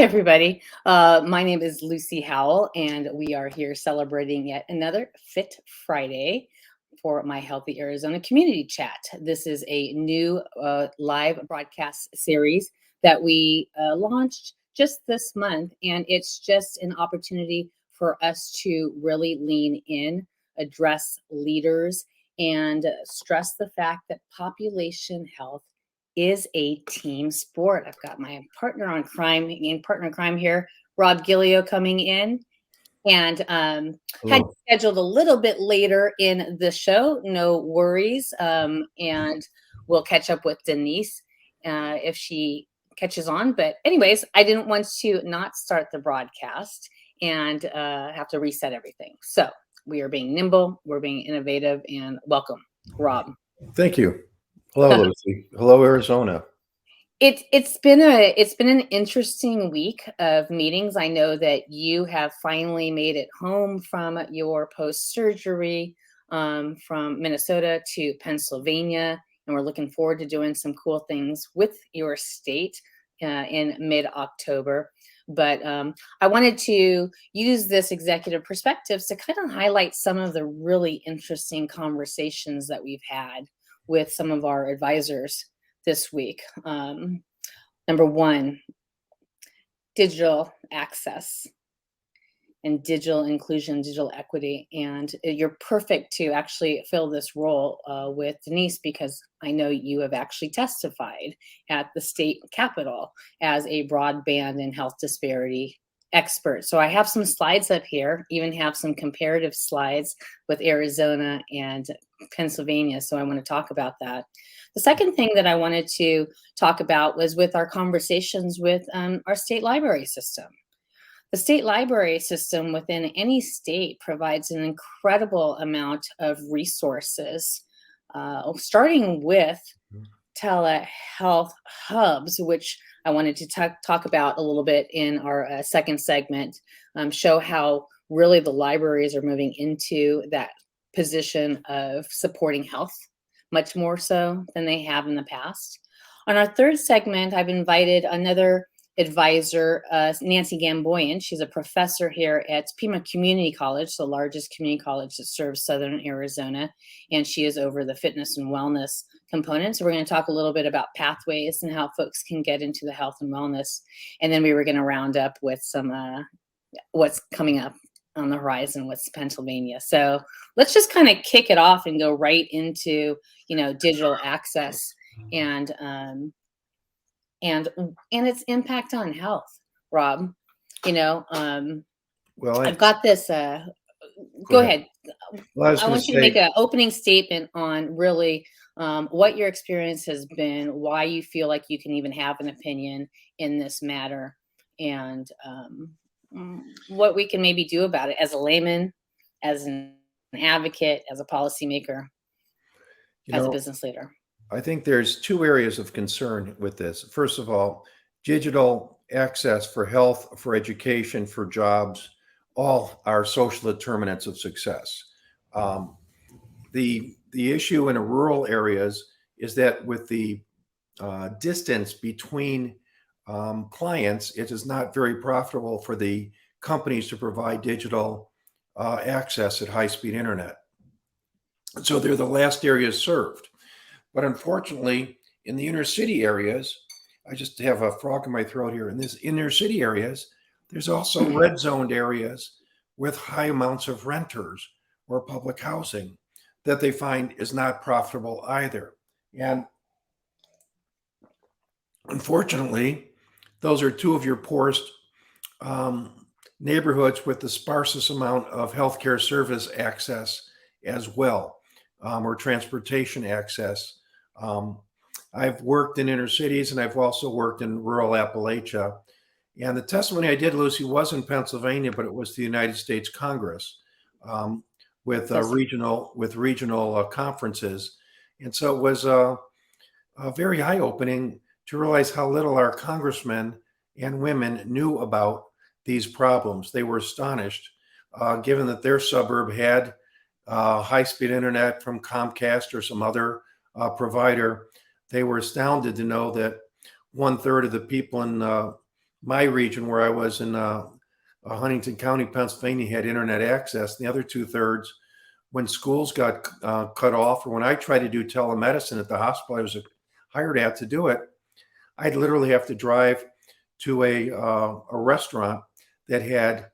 Hi, everybody. My name is Lucy Howell, and we are here celebrating yet another Fit Friday for my Healthy Arizona Community Chat. This is a new live broadcast series that we launched just this month, and it's just an opportunity for us to really lean in, address leaders, and stress the fact that population health is a team sport. I've got my partner in crime here, Rob Gillio, coming in, and had Hello. scheduled a little bit later in the show. No worries, and we'll catch up with Denise if she catches on. But anyways, I didn't want to not start the broadcast and have to reset everything. So we are being nimble, we're being innovative, and welcome, Rob. Thank you. Hello, Lucy. Hello, Arizona. It's been an interesting week of meetings. I know that you have finally made it home from your post-surgery from Minnesota to Pennsylvania, and we're looking forward to doing some cool things with your state in mid-October. But I wanted to use this executive perspectives to kind of highlight some of the really interesting conversations that we've had with some of our advisors this week. Number one, digital access and digital inclusion, digital equity. And you're perfect to actually fill this role with Denise, because I know you have actually testified at the state capitol as a broadband and health disparity expert. So I have some slides up here, even have some comparative slides with Arizona and Pennsylvania. So I want to talk about that. The second thing that I wanted to talk about was with our conversations with our state library system. The state library system within any state provides an incredible amount of resources, starting with telehealth hubs, which I wanted to talk about a little bit in our second segment, show how really the libraries are moving into that position of supporting health, much more so than they have in the past. On our third segment, I've invited another advisor, Nancy Gamboian. She's a professor here at Pima Community College, the largest community college that serves Southern Arizona, and she is over the fitness and wellness component. So we're going to talk a little bit about pathways and how folks can get into the health and wellness. And then we were going to round up with some what's coming up on the horizon with Pennsylvania. So let's just kind of kick it off and go right into, digital access and its impact on health. Rob, Well, I've got this. Go ahead. Well, I want you to make an opening statement on really what your experience has been, why you feel like you can even have an opinion in this matter, and what we can maybe do about it as a layman, as an advocate, as a policymaker, as a business leader. I think there's two areas of concern with this. First of all, digital access for health, for education, for jobs, all are social determinants of success. The issue in rural areas is that with the distance between clients, it is not very profitable for the companies to provide digital access at high-speed internet. So they're the last areas served. But unfortunately, in the inner city areas, I just have a frog in my throat here. In these inner city areas, there's also red zoned areas with high amounts of renters or public housing that they find is not profitable either. And unfortunately, those are two of your poorest neighborhoods with the sparsest amount of healthcare service access as well, or transportation access. I've worked in inner cities and I've also worked in rural Appalachia. And the testimony I did, Lucy, was in Pennsylvania, but it was the United States Congress with regional conferences. And so it was very eye-opening to realize how little our congressmen and women knew about these problems. They were astonished, given that their suburb had high-speed internet from Comcast or some other provider. They were astounded to know that 1/3 of the people in my region where I was in Huntington County, Pennsylvania, had internet access. The other 2/3, when schools got cut off, or when I tried to do telemedicine at the hospital I was hired at to do it, I'd literally have to drive to a restaurant that had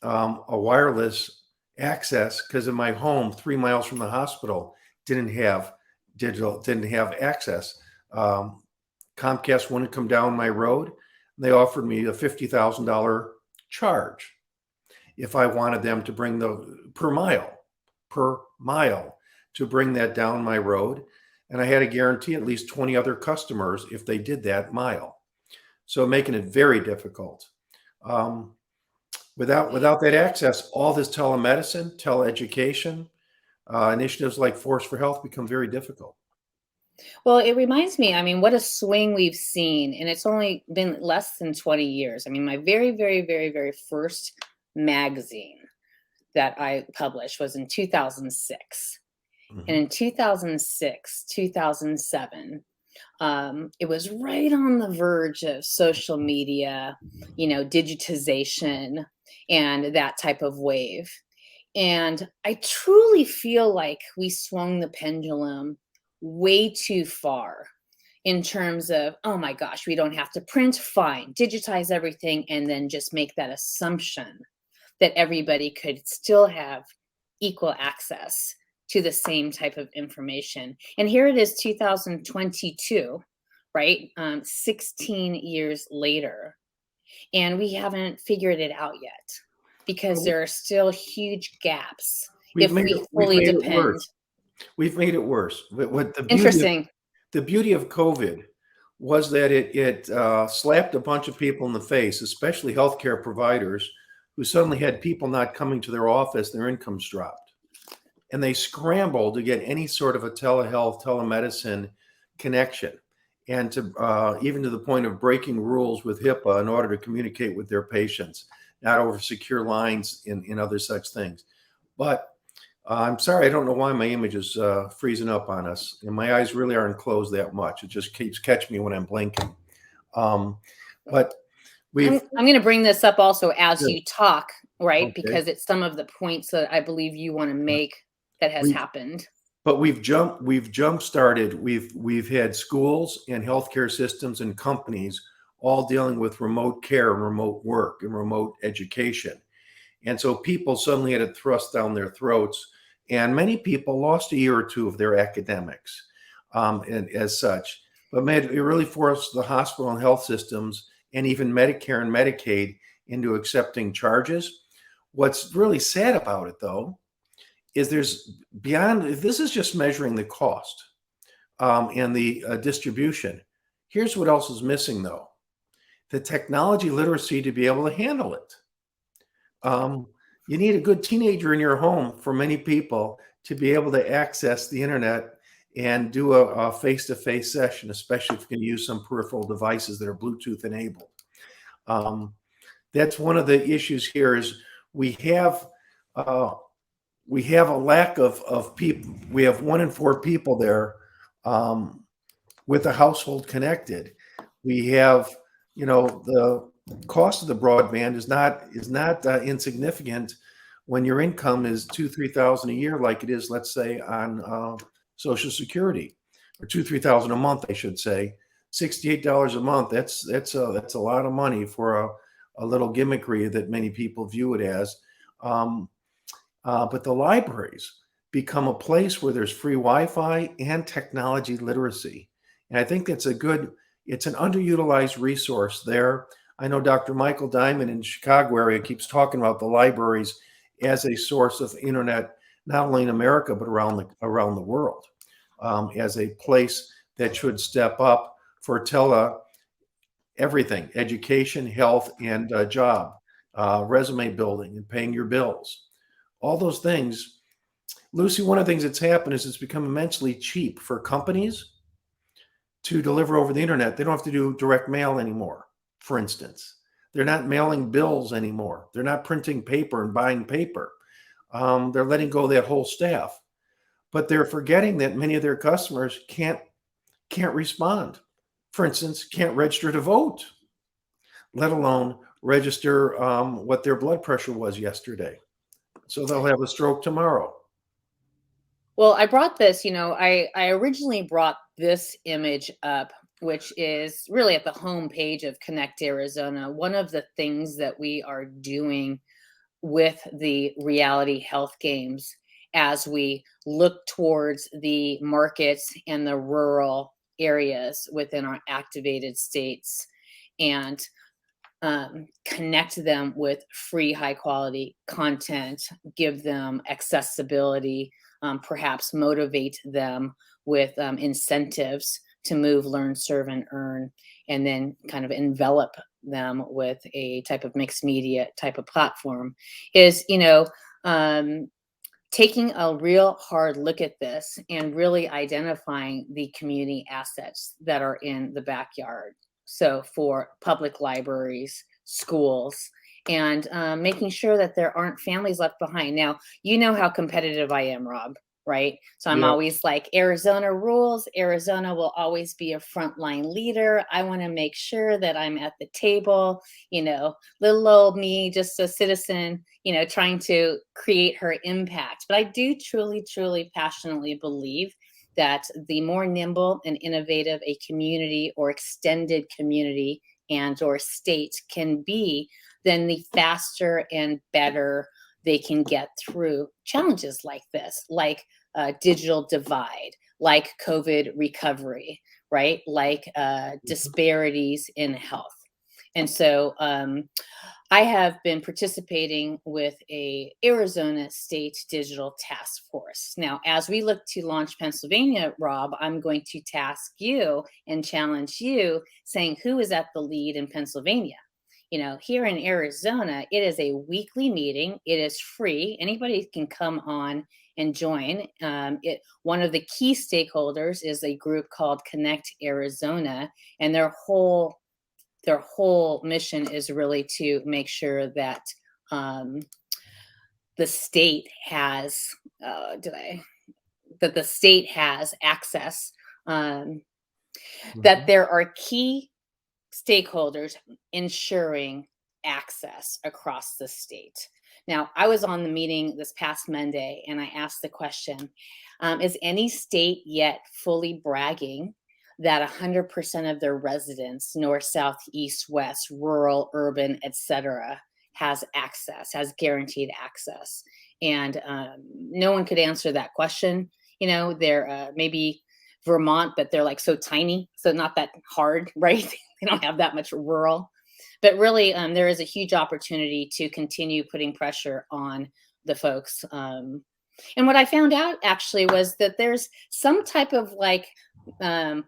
a wireless access because in my home, 3 miles from the hospital, didn't have didn't have access. Um, Comcast wouldn't come down my road. They offered me a $50,000 charge if I wanted them to bring the per mile to bring that down my road. And I had to guarantee at least 20 other customers if they did that mile. So making it very difficult. Um, without that access, all this telemedicine, teleeducation, initiatives like Force for Health become very difficult. Well, it reminds me, I mean, what a swing we've seen, and it's only been less than 20 years. I mean, my very, very, very, very first magazine that I published was in 2006. And Mhm. in 2006, 2007, it was right on the verge of social media, digitization and that type of wave. And I truly feel like we swung the pendulum way too far in terms of, oh my gosh, we don't have to print, fine, digitize everything, and then just make that assumption that everybody could still have equal access to the same type of information. And here it is, 2022, right? 16 years later, and we haven't figured it out yet because Well, there are still huge gaps we've if made we it we've fully made it depend. worse. We've made it worse. What Interesting. the beauty of COVID was that it slapped a bunch of people in the face, especially healthcare providers, who suddenly had people not coming to their office, their incomes dropped. And they scrambled to get any sort of a telehealth, telemedicine connection, and to even to the point of breaking rules with HIPAA in order to communicate with their patients, not over secure lines in other such things. But I'm sorry, I don't know why my image is freezing up on us, and my eyes really aren't closed that much. It just keeps catching me when I'm blinking. Um, but we've I'm going to bring this up also as you talk, right? okay. Because it's some of the points that I believe you want to make that has We've happened. but we've jump started. We've had schools and healthcare systems and companies all dealing with remote care and remote work and remote education. And so people suddenly had it thrust down their throats, and many people lost a year or two of their academics, and as such. But it really forced the hospital and health systems, and even Medicare and Medicaid, into accepting charges. What's really sad about it, though, is there's beyond. This is just measuring the cost and the distribution. Here's what else is missing, though: the technology literacy to be able to handle it. Um, you need a good teenager in your home for many people to be able to access the internet and do a face-to-face session, especially if you can use some peripheral devices that are Bluetooth enabled. Um, that's one of the issues here is we have uh, we have a lack of people. We have 1 in 4 people there um, with a household connected. We have, the cost of the broadband is not insignificant when your income is 2-3 thousand a year, like it is, let's say, on Social Security, or 2-3 thousand a month, I should say. $68 a month. That's a lot of money for a little gimmickry that many people view it as. Um, but the libraries become a place where there's free Wi-Fi and technology literacy. And I think it's an underutilized resource there. I know Dr. Michael Diamond in the Chicago area keeps talking about the libraries as a source of internet, not only in America, but around the world, as a place that should step up for everything: education, health, and job, resume building, and paying your bills. All those things. Lucy, one of the things that's happened is it's become immensely cheap for companies to deliver over the internet. They don't have to do direct mail anymore, for instance. They're not mailing bills anymore. They're not printing paper and buying paper. They're letting go of that whole staff. But they're forgetting that many of their customers can't respond. For instance, can't register to vote. let alone register what their blood pressure was yesterday. So they'll have a stroke tomorrow. Well, I brought this, I originally brought this image up, which is really at the home page of Connect Arizona. One of the things that we are doing with the reality health games as we look towards the markets and the rural areas within our activated states and connect them with free, high quality content, give them accessibility, perhaps motivate them with incentives to move, learn, serve, and earn, and then kind of envelop them with a type of mixed media type of platform is, taking a real hard look at this and really identifying the community assets that are in the backyard. So for public libraries, schools, and making sure that there aren't families left behind. Now, you know how competitive I am, Rob, right? So I'm Yep. always like, Arizona rules. Arizona will always be a frontline leader. I want to make sure that I'm at the table, little old me, just a citizen, trying to create her impact. But I do truly, truly, passionately believe that the more nimble and innovative a community or extended community and or state can be, then the faster and better they can get through challenges like this, like digital divide, like COVID recovery, right? Like disparities in health. And so I have been participating with a Arizona State Digital Task Force. Now, as we look to launch Pennsylvania, Rob, I'm going to task you and challenge you saying who is at the lead in Pennsylvania. Here in Arizona, it is a weekly meeting. It is free. Anybody can come on and join. One of the key stakeholders is a group called Connect Arizona, and their whole mission is really to make sure that the state has that the state has access, that there are key stakeholders ensuring access across the state. Now, I was on the meeting this past Monday and I asked the question, is any state yet fully bragging that 100% of their residents, north, south, east, west, rural, urban, etc., has access, has guaranteed access? And no one could answer that question. They're maybe Vermont, but they're like so tiny, so not that hard, right? They don't have that much rural. But really, there is a huge opportunity to continue putting pressure on the folks. And what I found out actually was that there's some type of like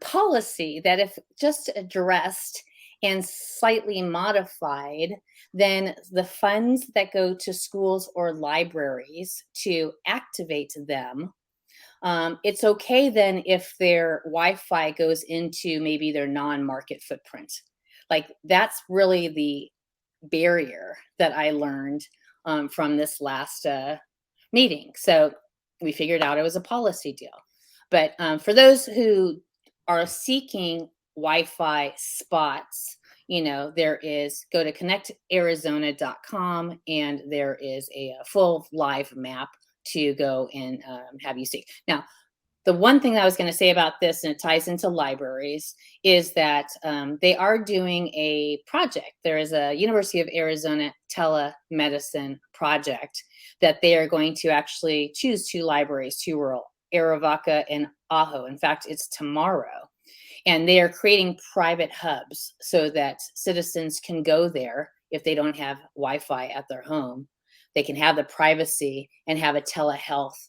policy that, if just addressed and slightly modified, then the funds that go to schools or libraries to activate them, it's okay then if their Wi-Fi goes into maybe their non-market footprint. Like that's really the barrier that I learned from this last meeting. So we figured out it was a policy deal. But for those who are seeking Wi-Fi spots, there is, go to connectarizona.com and there is a full live map to go and have you see. Now, the one thing that I was going to say about this, and it ties into libraries, is that they are doing a project. There is a University of Arizona telemedicine project that they are going to actually choose 2 libraries, 2 rural, Arivaca and Ajo. In fact, it's tomorrow. And they are creating private hubs so that citizens can go there if they don't have Wi-Fi at their home. They can have the privacy and have a telehealth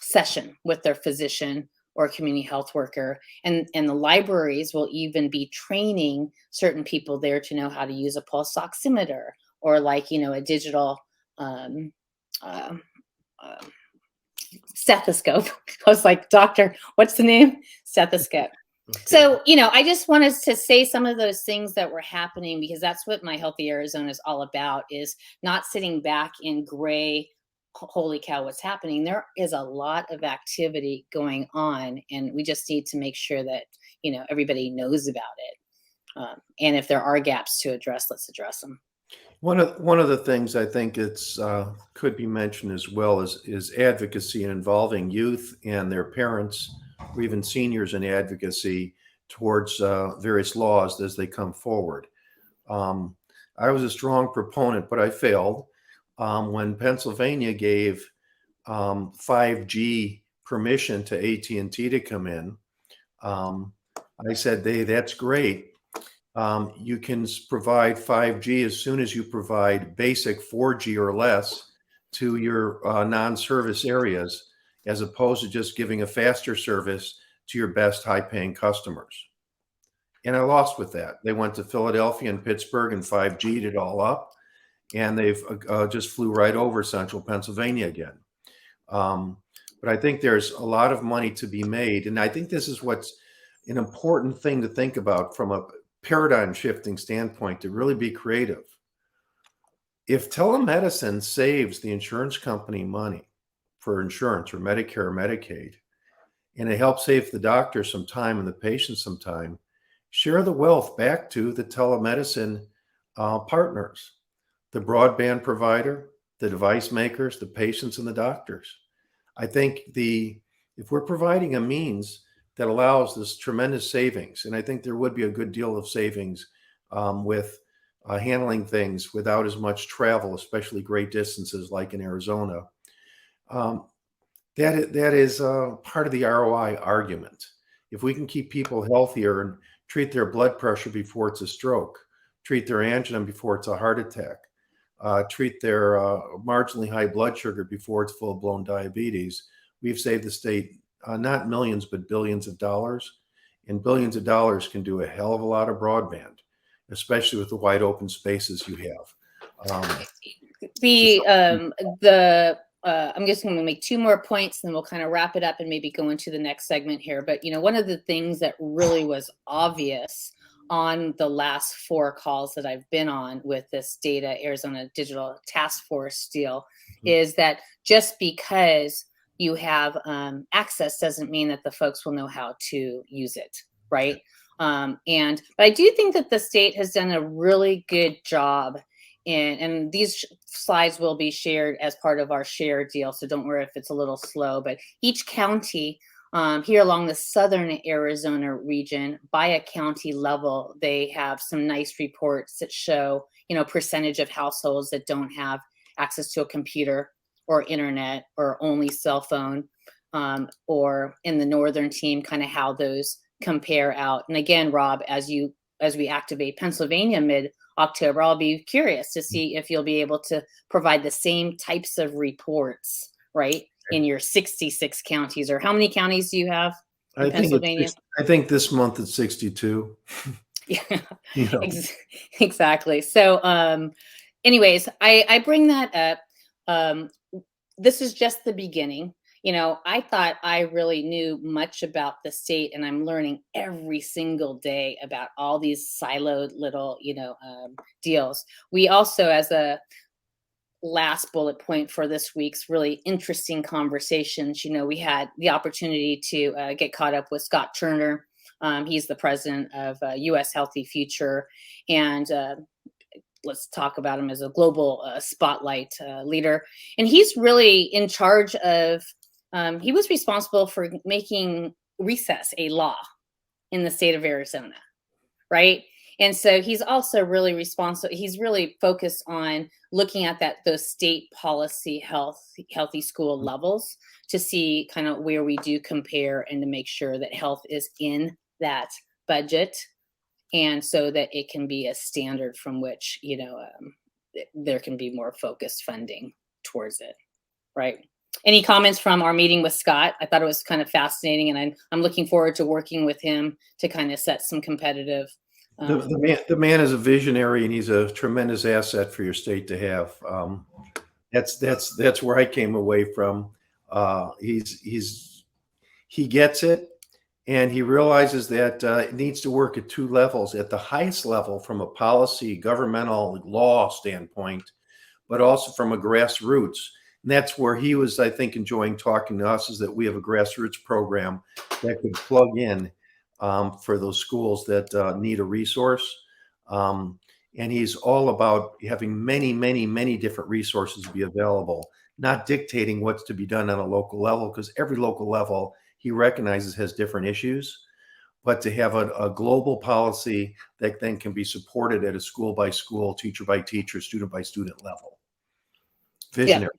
session with their physician or community health worker. And the libraries will even be training certain people there to know how to use a pulse oximeter or like, a digital uh, stethoscope. I was like, doctor, what's the name? Stethoscope. Okay. So, I just wanted to say some of those things that were happening, because that's what My Healthy Arizona is all about, is not sitting back in gray, holy cow, what's happening. There is a lot of activity going on, and we just need to make sure that, everybody knows about it. And if there are gaps to address, let's address them. One of the things I think it's could be mentioned as well is advocacy and involving youth and their parents, or even seniors in advocacy towards various laws as they come forward. I was a strong proponent, but I failed when Pennsylvania gave 5G permission to AT&T to come in. I said, "Hey, that's great. You can provide 5G as soon as you provide basic 4G or less to your non-service areas, as opposed to just giving a faster service to your best high-paying customers." And I lost with that. They went to Philadelphia and Pittsburgh and 5G'd it all up, and they've just flew right over central Pennsylvania again. But I think there's a lot of money to be made, and I think this is what's an important thing to think about from a paradigm shifting standpoint, to really be creative. If telemedicine saves the insurance company money for insurance or Medicare or Medicaid, and it helps save the doctor some time and the patient some time, share the wealth back to the telemedicine partners, the broadband provider, the device makers, the patients, and the doctors. I think if we're providing a means that allows this tremendous savings, and I think there would be a good deal of savings with handling things without as much travel, especially great distances like in Arizona. That is part of the ROI argument. If we can keep people healthier and treat their blood pressure before it's a stroke, treat their angina before it's a heart attack, treat their marginally high blood sugar before it's full-blown diabetes, we've saved the state not millions, but billions of dollars. And billions of dollars can do a hell of a lot of broadband, especially with the wide open spaces you have. I'm just going to make two more points, then we'll kind of wrap it up and maybe go into the next segment here. But, one of the things that really was obvious on the last 4 calls that I've been on with this Data Arizona Digital Task Force deal is that just because you have access doesn't mean that the folks will know how to use it, right? But I do think that the state has done a really good job and these slides will be shared as part of our share deal, so don't worry if it's a little slow, but each county here along the southern Arizona region, by a county level, they have some nice reports that show, percentage of households that don't have access to a computer or internet or only cell phone, or in the northern team, kind of how those compare out. And again, Rob, as we activate Pennsylvania mid-October, I'll be curious to see if you'll be able to provide the same types of reports, right, in your 66 counties, or how many counties do you have in Pennsylvania? I think this month it's 62. Yeah, exactly. So anyways, I bring that up. This is just the beginning. I thought I really knew much about the state, and I'm learning every single day about all these siloed little, deals. We also, as a last bullet point for this week's really interesting conversations, we had the opportunity to get caught up with Scott Turner. He's the president of U.S. Healthy Future, and let's talk about him as a global spotlight leader. And he's really in charge of, he was responsible for making recess a law in the state of Arizona, right? And so he's also really responsible. He's really focused on looking at those state policy healthy school levels to see kind of where we do compare and to make sure that health is in that budget. And so that it can be a standard from which, there can be more focused funding towards it, right? Any comments from our meeting with Scott? I thought it was kind of fascinating, and I'm looking forward to working with him to kind of set some competitive. The man is a visionary, and he's a tremendous asset for your state to have. That's where I came away from. He gets it. And he realizes that it needs to work at 2 levels, at the highest level from a policy, governmental law standpoint, but also from a grassroots. And that's where he was, I think, enjoying talking to us, is that we have a grassroots program that could plug in for those schools that need a resource. And he's all about having many, many, many different resources be available, not dictating what's to be done on a local level, because every local level he recognizes has different issues, but to have a global policy that then can be supported at a school by school, teacher by teacher, student by student level. Visionary.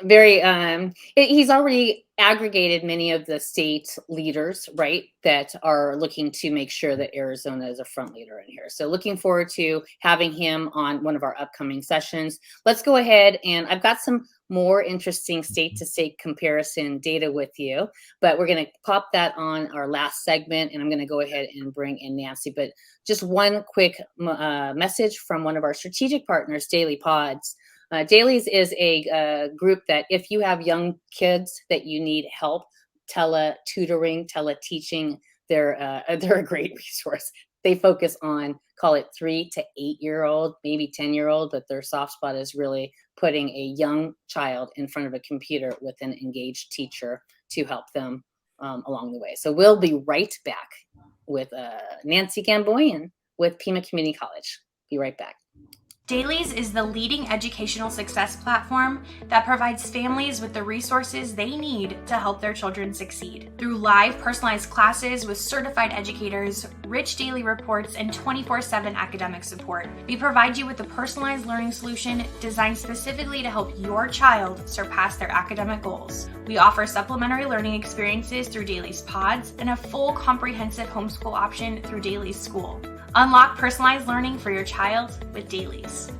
Very he's already aggregated many of the state leaders, right, that are looking to make sure that Arizona is a front leader in here. So looking forward to having him on one of our upcoming sessions. Let's go ahead, and I've got some more interesting state to state comparison data with you, but we're going to pop that on our last segment, and I'm going to go ahead and bring in Nancy. But just one quick message from one of our strategic partners, Daily Pods. Dailies is a group that if you have young kids that you need help tele-tutoring, tele-teaching, they're a great resource. They focus on, call it 3 to 8-year-old, maybe 10-year-old, but their soft spot is really putting a young child in front of a computer with an engaged teacher to help them along the way. So we'll be right back with Nancy Gamboian with Pima Community College. Be right back. Dailies is the leading educational success platform that provides families with the resources they need to help their children succeed. Through live personalized classes with certified educators, rich daily reports, and 24/7 academic support, we provide you with a personalized learning solution designed specifically to help your child surpass their academic goals. We offer supplementary learning experiences through Dailies Pods and a full comprehensive homeschool option through Dailies School. Unlock personalized learning for your child with Dailies.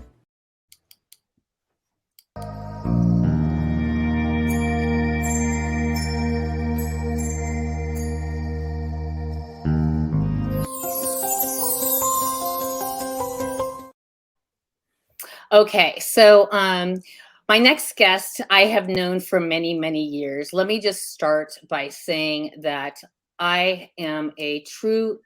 Okay, so my next guest I have known for many, many years. Let me just start by saying that I am a true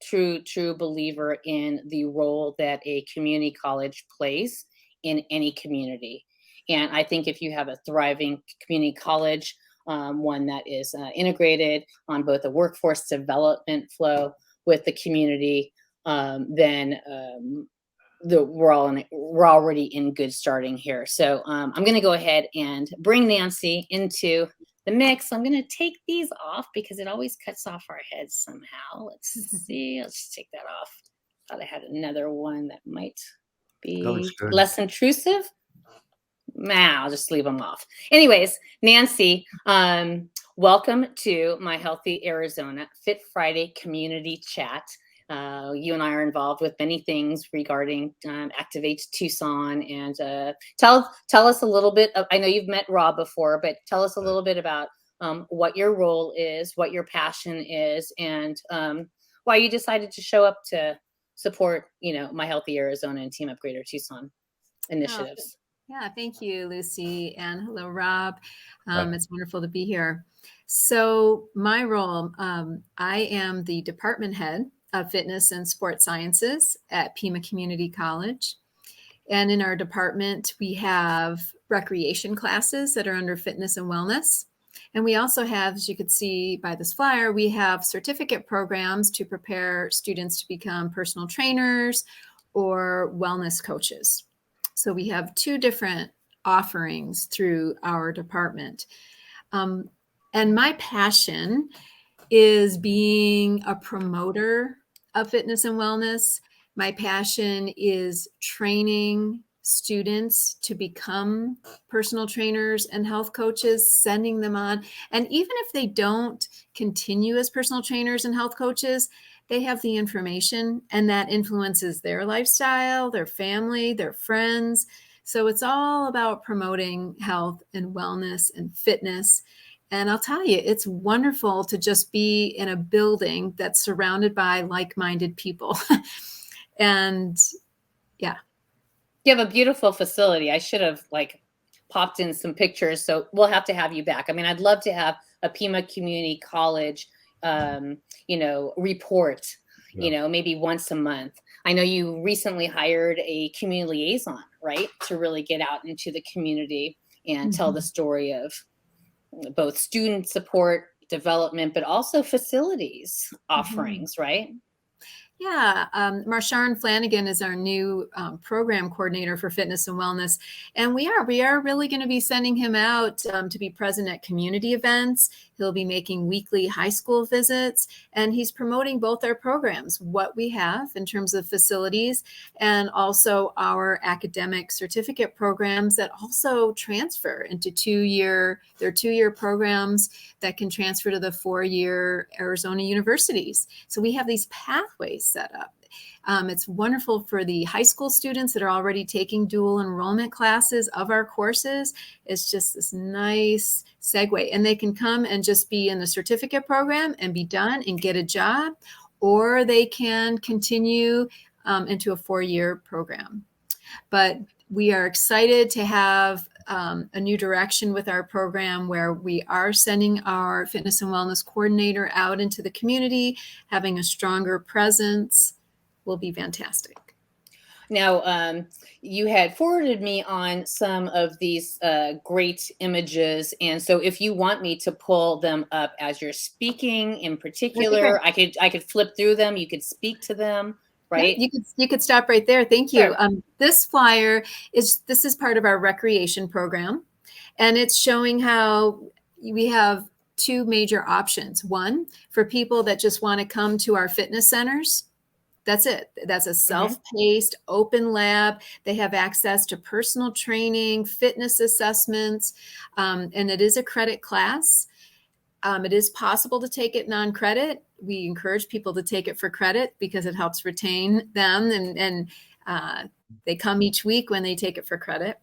believer in the role that a community college plays in any community. And I think if you have a thriving community college, one that is integrated on both the workforce development flow with the community, then we're already in good starting here. So I'm going to go ahead and bring Nancy into the mix. I'm going to take these off because it always cuts off our heads somehow. Let's see. Let's just take that off. Thought I had another one that might be less intrusive. Nah, I'll just leave them off. Anyways, Nancy, welcome to my Healthy Arizona Fit Friday community chat. You and I are involved with many things regarding Activate Tucson, and tell us a little bit of, I know you've met Rob before, but tell us a little bit about what your role is, what your passion is, and why you decided to show up to support, My Healthy Arizona and Team Up Greater Tucson initiatives. Yeah, thank you, Lucy, and hello, Rob. It's wonderful to be here. So my role, I am the department head of Fitness and Sports Sciences at Pima Community College. And in our department, we have recreation classes that are under fitness and wellness. And we also have, as you could see by this flyer, we have certificate programs to prepare students to become personal trainers or wellness coaches. So we have 2 different offerings through our department. And my passion is being a promoter of fitness and wellness. My passion is training students to become personal trainers and health coaches, sending them on. And even if they don't continue as personal trainers and health coaches, they have the information, and that influences their lifestyle, their family, their friends. So it's all about promoting health and wellness and fitness. And I'll tell you, it's wonderful to just be in a building that's surrounded by like-minded people. And yeah. You have a beautiful facility. I should have popped in some pictures. So we'll have to have you back. I mean, I'd love to have a Pima Community College, report, maybe once a month. I know you recently hired a community liaison, right? To really get out into the community and tell the story of both student support, development, but also facilities offerings, right? Yeah, Marshawn Flanagan is our new program coordinator for fitness and wellness, and we are really going to be sending him out to be present at community events. He'll be making weekly high school visits, and he's promoting both our programs, what we have in terms of facilities, and also our academic certificate programs that also transfer into two-year programs that can transfer to the 4-year Arizona universities. So we have these pathways set up. It's wonderful for the high school students that are already taking dual enrollment classes of our courses. It's just this nice segue, and they can come and just be in the certificate program and be done and get a job, or they can continue into a 4-year program. But we are excited to have a new direction with our program where we are sending our fitness and wellness coordinator out into the community. Having a stronger presence will be fantastic. Now, you had forwarded me on some of these great images. And so if you want me to pull them up as you're speaking in particular, I could flip through them. You could speak to them. Right. Yeah, you could stop right there. Thank you. Sure. This flyer is part of our recreation program, and it's showing how we have 2 major options. One, for people that just want to come to our fitness centers. That's it. That's a self-paced open lab. They have access to personal training, fitness assessments, and it is a credit class. It is possible to take it non-credit. We encourage people to take it for credit because it helps retain them, and they come each week when they take it for credit.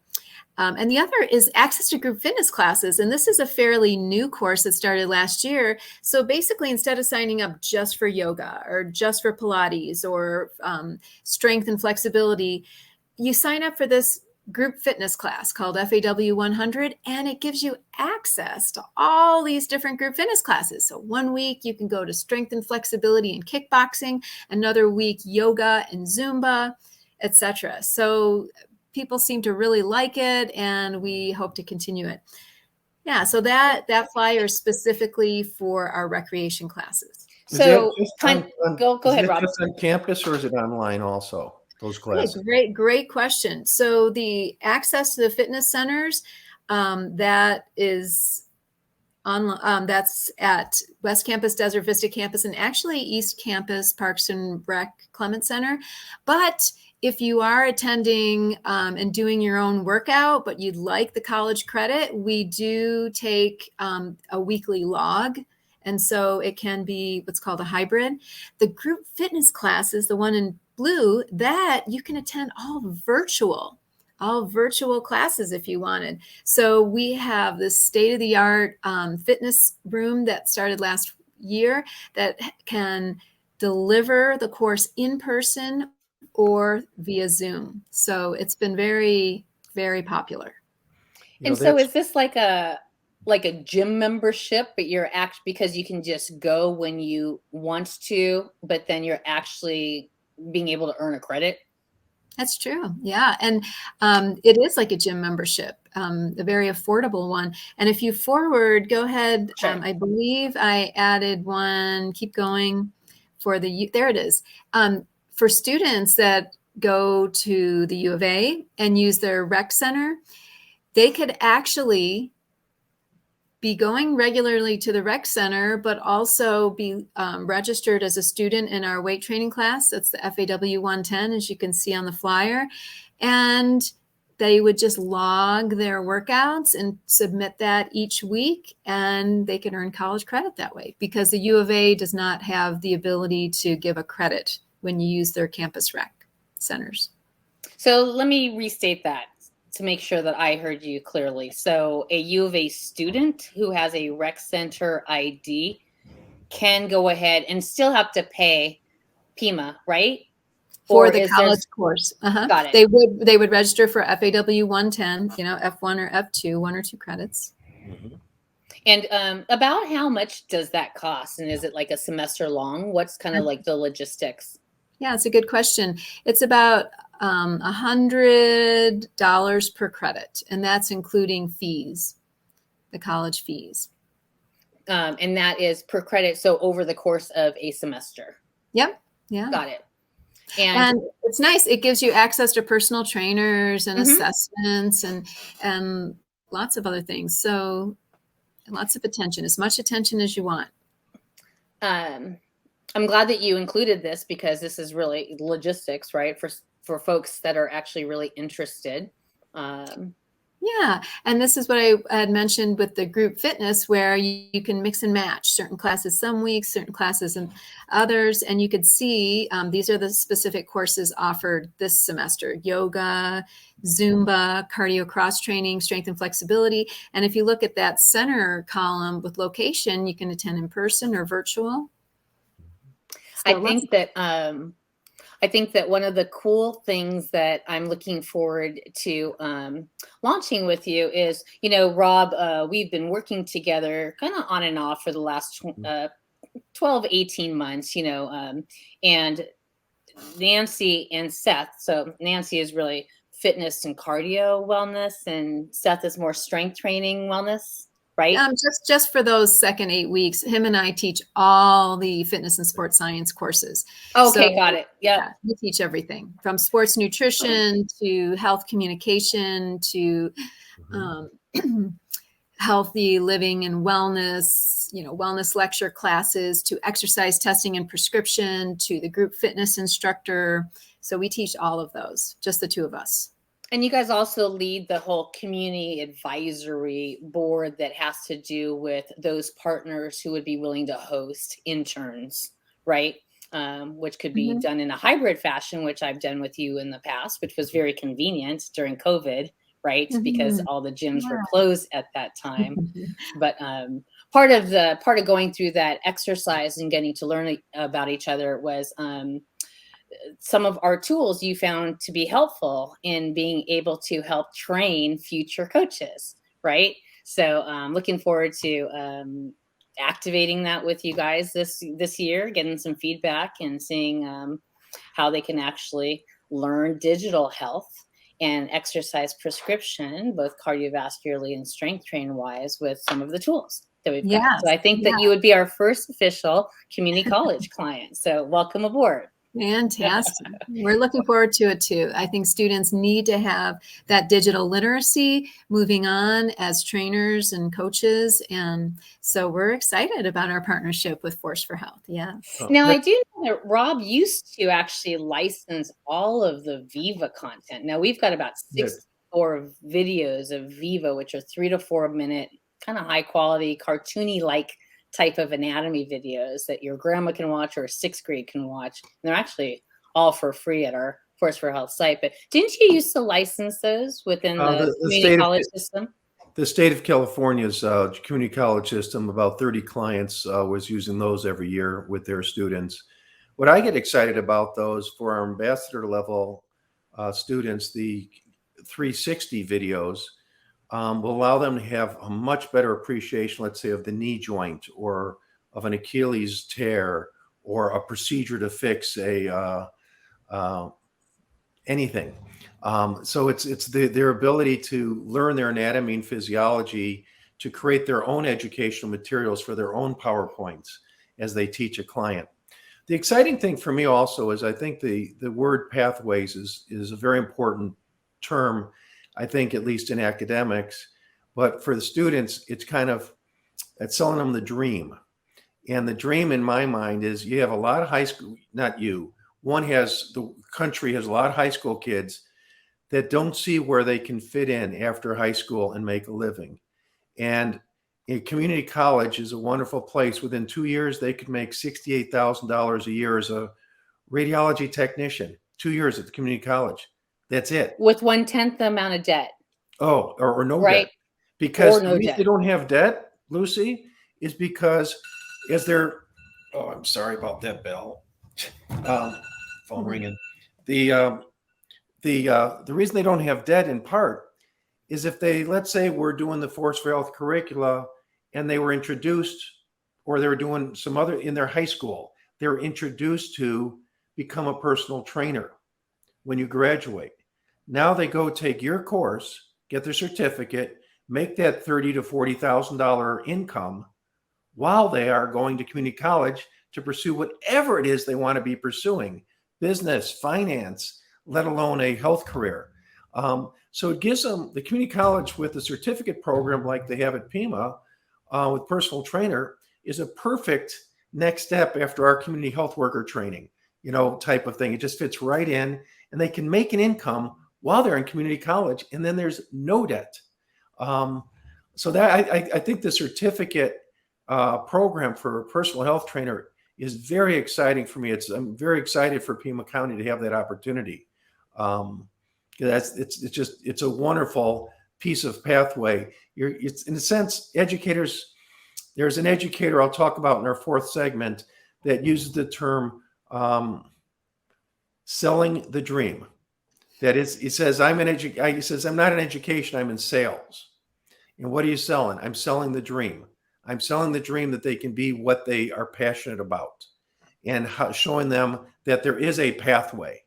And the other is access to group fitness classes. And this is a fairly new course that started last year. So basically, instead of signing up just for yoga or just for Pilates or strength and flexibility, you sign up for this group fitness class called FAW 100, and it gives you access to all these different group fitness classes. So 1 week you can go to strength and flexibility and kickboxing, another week yoga and Zumba, etc. So people seem to really like it, and we hope to continue it. Yeah, so that flyer is specifically for our recreation classes. So go ahead, Rob. Is it just on campus or is it online also? Those classes. Yeah, great question. So the access to the fitness centers, that is on, that's at West Campus, Desert Vista Campus, and actually East Campus, Parks and Rec Clement Center. But if you are attending and doing your own workout, but you'd like the college credit, we do take a weekly log. And so it can be what's called a hybrid. The group fitness classes, the one in blue, that you can attend all virtual classes if you wanted. So we have this state-of-the-art fitness room that started last year that can deliver the course in person or via Zoom. So it's been very, very popular. And so is this like a gym membership, but because you can just go when you want to, but then you're actually being able to earn a credit? That's true. Yeah. And it is like a gym membership, a very affordable one. And if you go ahead. Sure. I believe I added one, keep going there it is. For students that go to the U of A and use their rec center, they could actually be going regularly to the rec center, but also be registered as a student in our weight training class. That's the FAW 110, as you can see on the flyer. And they would just log their workouts and submit that each week, and they can earn college credit that way because the U of A does not have the ability to give a credit when you use their campus rec centers. So let me restate that to make sure that I heard you clearly. So a U of A student who has a rec center ID can go ahead and still have to pay Pima, right? For the college course. Got it. They would register for FAW 110, F1 or F2, 1 or 2 credits. Mm-hmm. And about how much does that cost? And is it like a semester long? What's kind of like the logistics? Yeah, it's a good question. It's about $100 per credit, and that's including fees, the college fees. And that is per credit. So over the course of a semester. Yep. Yeah. Got it. And it's nice. It gives you access to personal trainers and assessments and lots of other things. So lots of attention, as much attention as you want. I'm glad that you included this because this is really logistics, right? For folks that are actually really interested. Yeah. And this is what I had mentioned with the group fitness, where you can mix and match certain classes some weeks, certain classes and others. And you could see these are the specific courses offered this semester: yoga, Zumba, cardio cross training, strength and flexibility. And if you look at that center column with location, you can attend in person or virtual. So I think that one of the cool things that I'm looking forward to launching with you is, Rob, we've been working together kind of on and off for the last 12, 18 months, and Nancy and Seth. So Nancy is really fitness and cardio wellness, and Seth is more strength training wellness. Right. Just for those second 8 weeks, him and I teach all the fitness and sports science courses. Okay, got it. Yeah, we teach everything from sports nutrition to health communication to healthy living and wellness, wellness lecture classes to exercise testing and prescription to the group fitness instructor. So we teach all of those, just the two of us. And you guys also lead the whole community advisory board that has to do with those partners who would be willing to host interns, right? Which could be done in a hybrid fashion, which I've done with you in the past, which was very convenient during COVID, right? Because all the gyms were closed at that time. But part of going through that exercise and getting to learn about each other was some of our tools you found to be helpful in being able to help train future coaches, right? So looking forward to activating that with you guys this year, getting some feedback and seeing how they can actually learn digital health and exercise prescription, both cardiovascularly and strength train wise, with some of the tools that we've got. So I think that you would be our first official community college client. So welcome aboard. Fantastic. We're looking forward to it too. I think students need to have that digital literacy moving on as trainers and coaches. And so we're excited about our partnership with Force for Health. Yeah. Now, I do know that Rob used to actually license all of the Viva content. Now we've got about 64 videos of Viva, which are 3 to 4 minute, kind of high quality, cartoony like type of anatomy videos that your grandma can watch or a 6th grade can watch. And they're actually all for free at our Force for Health site. But didn't you used to license those within the community college system? The state of California's community college system, about 30 clients was using those every year with their students. What I get excited about those for our ambassador level students, the 360 videos, will allow them to have a much better appreciation, let's say, of the knee joint or of an Achilles tear or a procedure to fix anything. So it's their ability to learn their anatomy and physiology to create their own educational materials for their own PowerPoints as they teach a client. The exciting thing for me also is I think the word pathways is a very important term, I think, at least in academics, but for the students, it's selling them the dream. And the dream in my mind is you have a lot of high school, not you, the country has a lot of high school kids that don't see where they can fit in after high school and make a living. And a community college is a wonderful place. Within 2 years, they could make $68,000 a year as a radiology technician, 2 years at the community college. That's it. With 1/10 the amount of debt. Oh, or no debt. Because the reason they don't have debt, Lucy, is because I'm sorry about that bell. Phone ringing. The reason they don't have debt in part is if let's say we're doing the Force for Health curricula and they were introduced, or they were doing some other in their high school, they were introduced to become a personal trainer when you graduate. Now they go take your course, get their certificate, make that $30,000 to $40,000 income while they are going to community college to pursue whatever it is they want to be pursuing, business, finance, let alone a health career. So it gives them the community college with a certificate program like they have at Pima with personal trainer is a perfect next step after our community health worker training, type of thing. It just fits right in, and they can make an income while they're in community college, and then there's no debt. So that I think the certificate program for a personal health trainer is very exciting for me. I'm very excited for Pima County to have that opportunity. It's a wonderful piece of pathway. It's in a sense, educators. There's an educator I'll talk about in our fourth segment that uses the term selling the dream. That is, he says, he says, I'm not in education, I'm in sales. And what are you selling? I'm selling the dream. I'm selling the dream that they can be what they are passionate about, and showing them that there is a pathway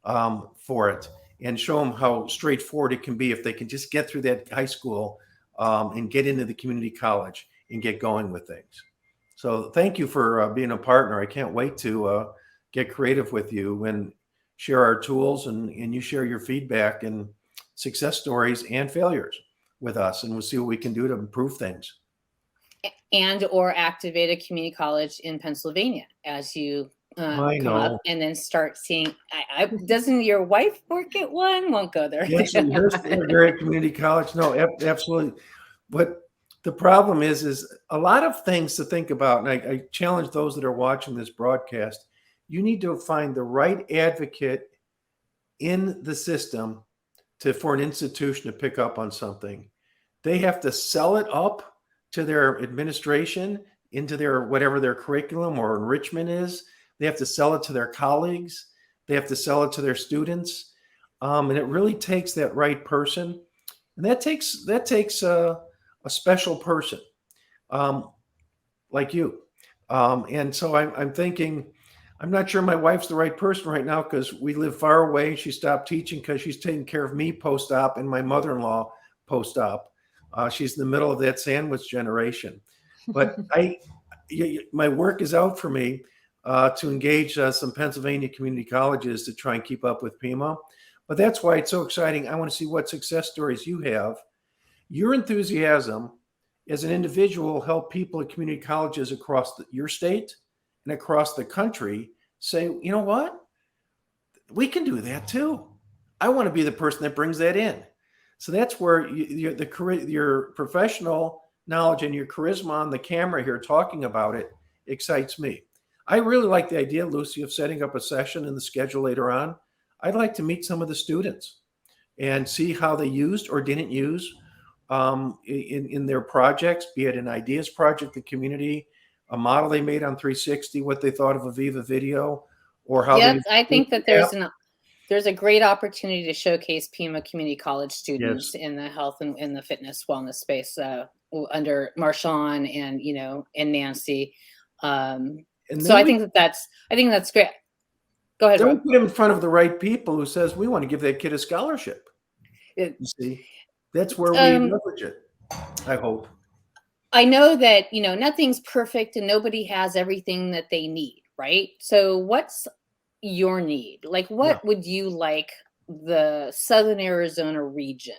for it, and show them how straightforward it can be if they can just get through that high school and get into the community college and get going with things. So thank you for being a partner. I can't wait to get creative with you and share our tools, and you share your feedback and success stories and failures with us, and we'll see what we can do to improve things. And or activate a community college in Pennsylvania as you come up, and then start seeing. Doesn't your wife work at one? Won't go there. Yes, they're at community college. No, absolutely. But the problem is a lot of things to think about, and I challenge those that are watching this broadcast. You need to find the right advocate in the system for an institution to pick up on something. They have to sell it up to their administration, into their whatever their curriculum or enrichment is. They have to sell it to their colleagues. They have to sell it to their students. And it really takes that right person. And that takes a special person like you. And so I'm thinking, I'm not sure my wife's the right person right now because we live far away. She stopped teaching because she's taking care of me post-op and my mother-in-law post-op. She's in the middle of that sandwich generation. But my work is out for me to engage some Pennsylvania community colleges to try and keep up with Pima. But that's why it's so exciting. I want to see what success stories you have. Your enthusiasm as an individual help people at community colleges across your state and across the country say, you know what? We can do that too. I want to be the person that brings that in. So that's where your professional knowledge and your charisma on the camera here talking about it excites me. I really like the idea, Lucy, of setting up a session in the schedule later on. I'd like to meet some of the students and see how they used or didn't use in their projects, be it an ideas project, the community, a model they made on 360, what they thought of Aviva Video, or how. Yes, I think that there's a great opportunity to showcase Pima Community College students in the health and in the fitness wellness space under Marshawn and Nancy. So I think that's great. Go ahead. Don't put him in front of the right people who says we want to give that kid a scholarship. You see, that's where we leverage it. I hope. I know that nothing's perfect and nobody has everything that they need, right? So what's your need? Like, what would you like the Southern Arizona region,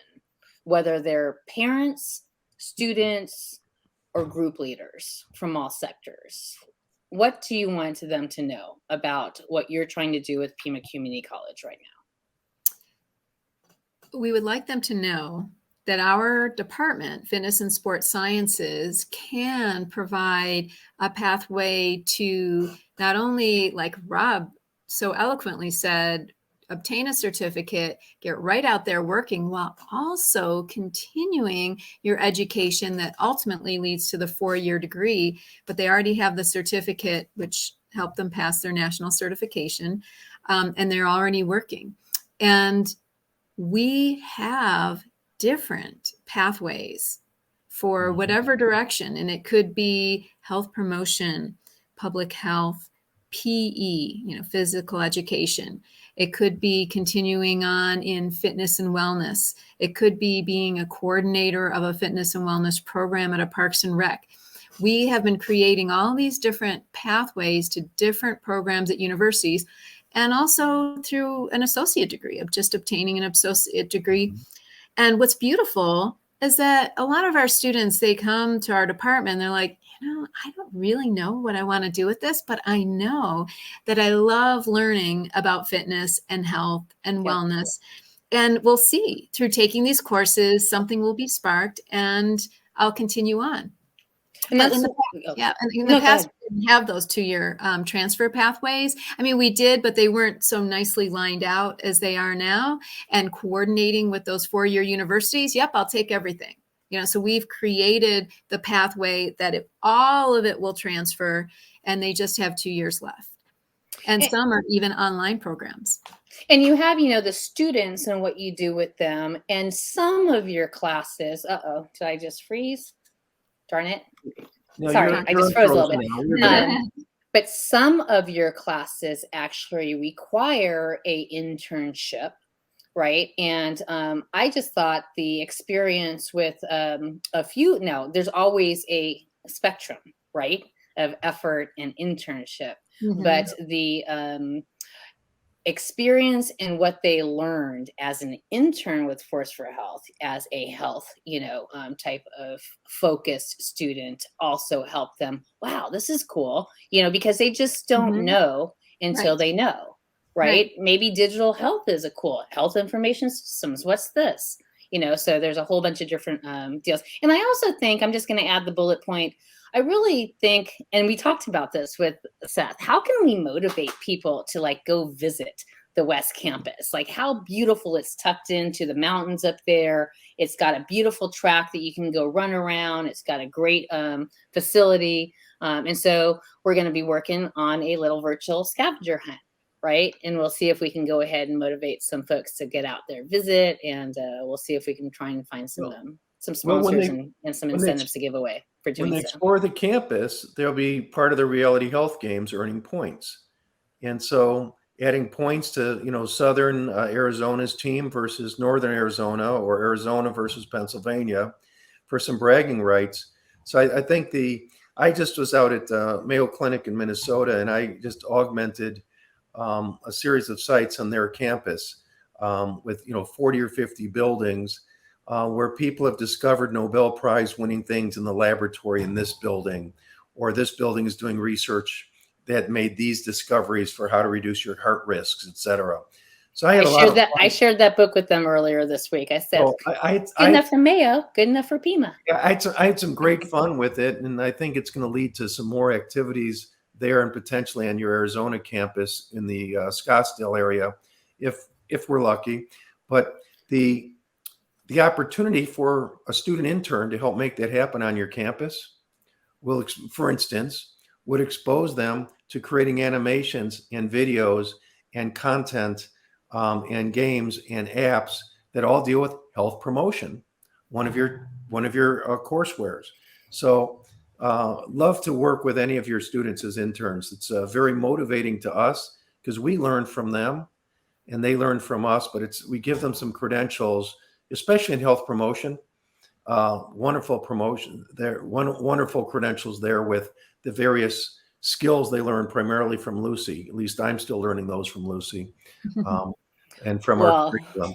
whether they're parents, students, or group leaders from all sectors? What do you want them to know about what you're trying to do with Pima Community College right now? We would like them to know that our department, Fitness and Sports Sciences, can provide a pathway to not only, like Rob so eloquently said, obtain a certificate, get right out there working while also continuing your education that ultimately leads to the 4-year degree. But they already have the certificate, which helped them pass their national certification, and they're already working. And we have different pathways for whatever direction, and it could be health promotion, public health, PE, physical education. It could be continuing on in fitness and wellness. It could be being a coordinator of a fitness and wellness program at a Parks and Rec. we have been creating all these different pathways to different programs at universities, and also through an associate degree, of just obtaining an associate degree. And what's beautiful is that a lot of our students, they come to our department and they're like, I don't really know what I want to do with this, but I know that I love learning about fitness and health and wellness. And we'll see through taking these courses, something will be sparked, and I'll continue on. And But that's, in the past, we didn't have those 2-year transfer pathways. I mean, we did, but they weren't so nicely lined out as they are now. And coordinating with those 4-year universities, yep, I'll take everything. So we've created the pathway that all of it will transfer, and they just have 2 years left. And some are even online programs. And you have, the students and what you do with them, and some of your classes. Did I just freeze? Darn it. No, Sorry, I just froze a little bit. But some of your classes actually require a internship, right? And I just thought the experience with there's always a spectrum, right, of effort and internship. Mm-hmm. But the experience and what they learned as an intern with Force for Health, as a health, type of focused student, also helped them. Wow, this is cool, because they just don't know until they know, right? Maybe digital health is a cool health information systems. What's this? So there's a whole bunch of different deals. And I also think, I'm just going to add the bullet point, I really think, and we talked about this with Seth, how can we motivate people to go visit the West Campus? How beautiful it's tucked into the mountains up there. It's got a beautiful track that you can go run around. It's got a great facility. And so we're going to be working on a little virtual scavenger hunt, right? And we'll see if we can go ahead and motivate some folks to get out there, visit, and we'll see if we can try and find some sponsors and some incentives to give away for doing so. When they explore the campus, they'll be part of the Reality Health Games, earning points. And so adding points to, Southern Arizona's team versus Northern Arizona, or Arizona versus Pennsylvania, for some bragging rights. So I think I just was out at Mayo Clinic in Minnesota, and I just augmented a series of sites on their campus with, 40 or 50 buildings, where people have discovered Nobel Prize winning things in the laboratory in this building, or this building is doing research that made these discoveries for how to reduce your heart risks, et cetera. So I shared that book with them earlier this week. I said, good enough for Mayo, good enough for Pima. Yeah, I had some great fun with it, and I think it's going to lead to some more activities there, and potentially on your Arizona campus in the Scottsdale area, if we're lucky. But the opportunity for a student intern to help make that happen on your campus will, for instance, would expose them to creating animations and videos and content and games and apps that all deal with health promotion, one of your coursewares. So love to work with any of your students as interns. It's very motivating to us because we learn from them and they learn from us, but we give them some credentials, especially in health promotion. Wonderful promotion there, wonderful credentials there with the various skills they learn primarily from Lucy. At least I'm still learning those from Lucy and from our curriculum.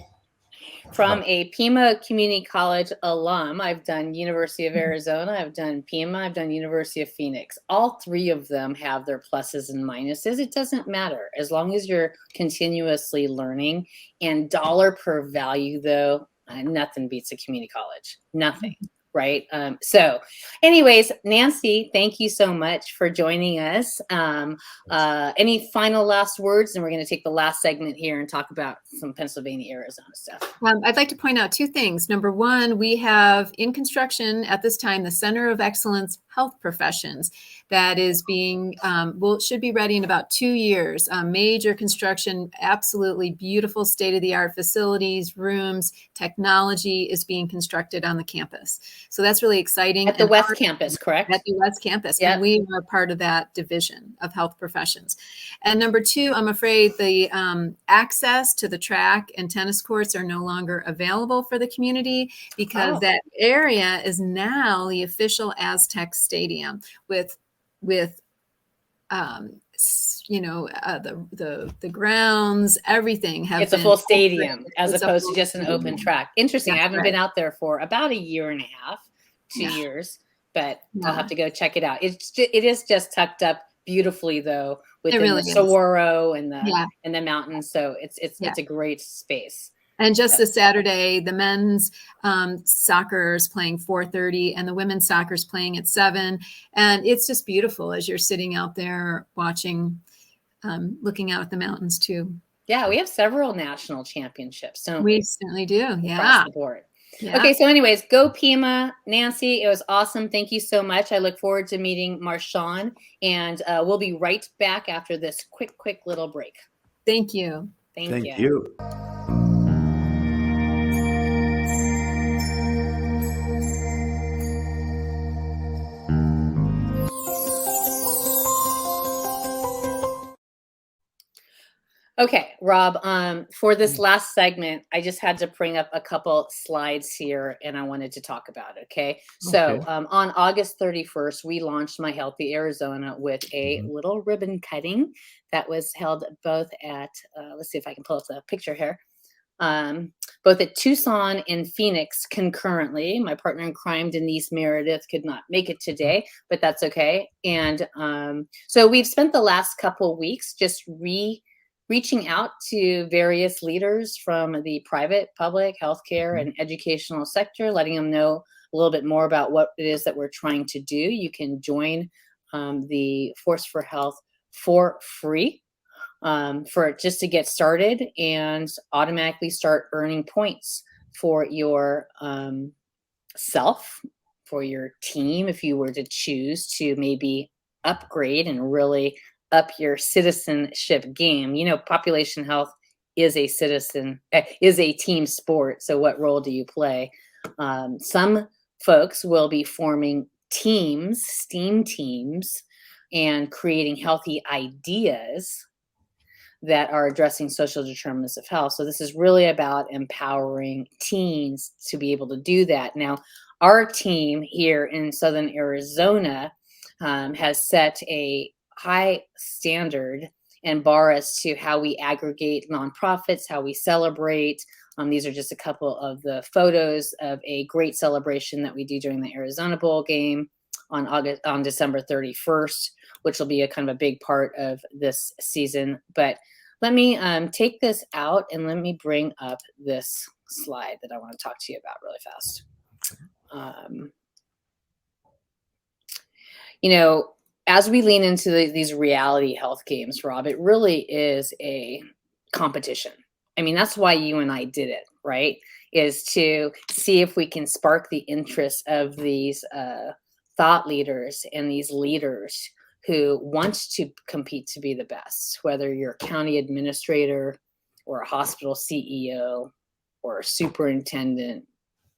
From a Pima Community College alum, I've done University of Arizona, I've done Pima, I've done University of Phoenix. All three of them have their pluses and minuses. It doesn't matter as long as you're continuously learning. And dollar per value, though, nothing beats a community college. Nothing. Right. So anyways, Nancy, thank you so much for joining us. Any final last words? And we're going to take the last segment here and talk about some Pennsylvania, Arizona stuff. I'd like to point out two things. Number one, we have in construction at this time, the Center of Excellence Health Professions that is being, should be ready in about 2 years. Major construction, absolutely beautiful state-of-the-art facilities, rooms, technology is being constructed on the campus. So that's really exciting. At the West Campus, correct? At the West Campus. Yep. And we are part of that division of health professions. And number two, I'm afraid the access to the track and tennis courts are no longer available for the community because that area is now the official Aztec Stadium with the grounds, everything. It's a full stadium as opposed to just an open track. Interesting. I haven't been out there for about a year and a half, 2 years, but I'll have to go check it out. It is just tucked up beautifully though, within the saguaro and the mountains. So it's a great space. And just this Saturday, the men's soccer is playing 4:30 and the women's soccer is playing at 7. And it's just beautiful as you're sitting out there watching, looking out at the mountains too. Yeah, we have several national championships. So we certainly do. Yeah. Across the board. Yeah. Okay, so anyways, go Pima. Nancy, it was awesome. Thank you so much. I look forward to meeting Marshawn, and we'll be right back after this quick little break. Thank you. Thank you. Okay, Rob, for this last segment, I just had to bring up a couple slides here and I wanted to talk about it, okay? So on August 31st, we launched My Healthy Arizona with a little ribbon cutting that was held both at, let's see if I can pull up the picture here, both at Tucson and Phoenix concurrently. My partner in crime, Denise Meridith, could not make it today, but that's okay. And so we've spent the last couple weeks just reaching out to various leaders from the private, public, healthcare, and educational sector, letting them know a little bit more about what it is that we're trying to do. You can join the Force for Health for free just to get started and automatically start earning points for your self, for your team, if you were to choose to maybe upgrade and really up your citizenship game. You know, population health is a team sport. So what role do you play? Some folks will be forming teams, STEAM teams, and creating healthy ideas that are addressing social determinants of health. So this is really about empowering teens to be able to do that. Now, our team here in Southern Arizona has set a high standard and bar as to how we aggregate nonprofits, how we celebrate. These are just a couple of the photos of a great celebration that we do during the Arizona Bowl game on December 31st, which will be a kind of a big part of this season. But let me take this out and let me bring up this slide that I want to talk to you about really fast. As we lean into these reality health games, Rob, it really is a competition. I mean, that's why you and I did it, right? Is to see if we can spark the interest of these thought leaders and these leaders who want to compete to be the best, whether you're a county administrator or a hospital CEO or a superintendent,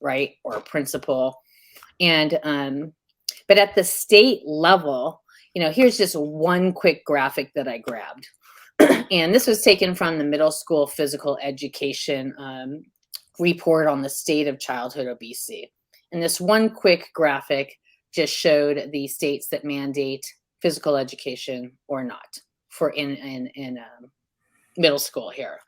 right? Or a principal. And, but at the state level, here's just one quick graphic that I grabbed. And this was taken from the middle school physical education report on the state of childhood obesity. And this one quick graphic just showed the states that mandate physical education or not for in middle school here.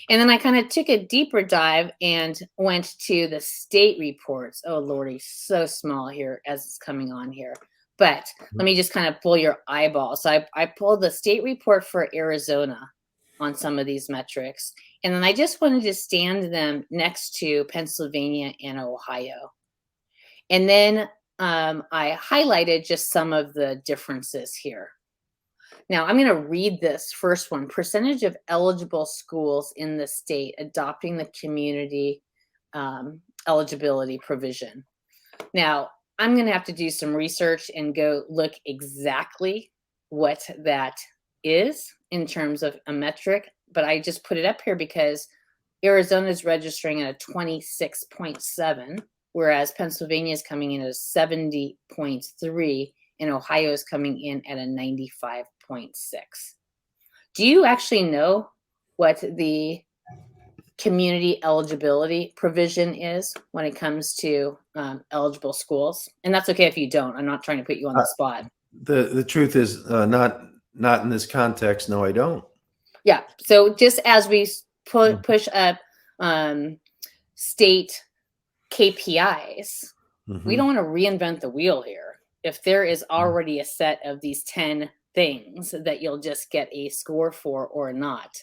And then I kind of took a deeper dive and went to the state reports. Oh, Lordy, so small here as it's coming on here. But let me just kind of pull your eyeball. So I pulled the state report for Arizona on some of these metrics. And then I just wanted to stand them next to Pennsylvania and Ohio. And then I highlighted just some of the differences here. Now, I'm going to read this first one. Percentage of eligible schools in the state adopting the community eligibility provision. Now, I'm going to have to do some research and go look exactly what that is in terms of a metric, but I just put it up here because Arizona is registering at a 26.7 whereas Pennsylvania is coming in at a 70.3, and Ohio is coming in at a 95.6. Do you actually know what the community eligibility provision is when it comes to eligible schools? And that's okay if you don't. I'm not trying to put you on the spot. The truth is not in this context. No, I don't. Yeah. So just as we push up state KPIs, we don't want to reinvent the wheel here. If there is already a set of these 10 things that you'll just get a score for or not,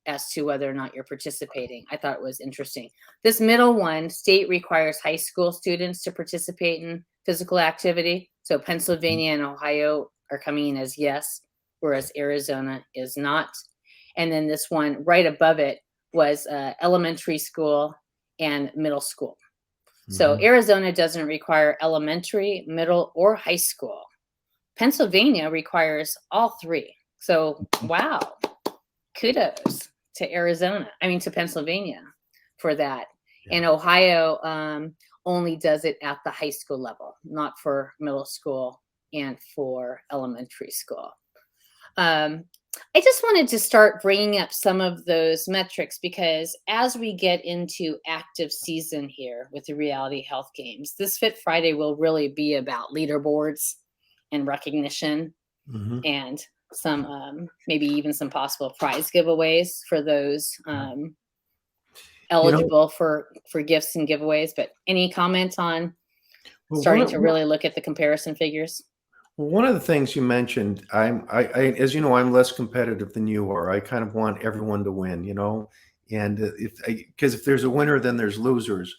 as to whether or not you're participating. I thought it was interesting. This middle one, state requires high school students to participate in physical activity. So Pennsylvania and Ohio are coming in as yes, whereas Arizona is not. And then this one right above it was elementary school and middle school. So Arizona doesn't require elementary, middle, or high school. Pennsylvania requires all three. So, wow. Kudos to to Pennsylvania for that. Yeah. And Ohio only does it at the high school level, not for middle school and for elementary school. I just wanted to start bringing up some of those metrics because as we get into active season here with the Reality Health Games, this Fit Friday will really be about leaderboards and recognition and some maybe even some possible prize giveaways for those eligible for gifts and giveaways. But any comments on starting to really look at the comparison figures? Well, one of the things you mentioned, as you know, I'm less competitive than you are. I kind of want everyone to win, and if there's a winner, then there's losers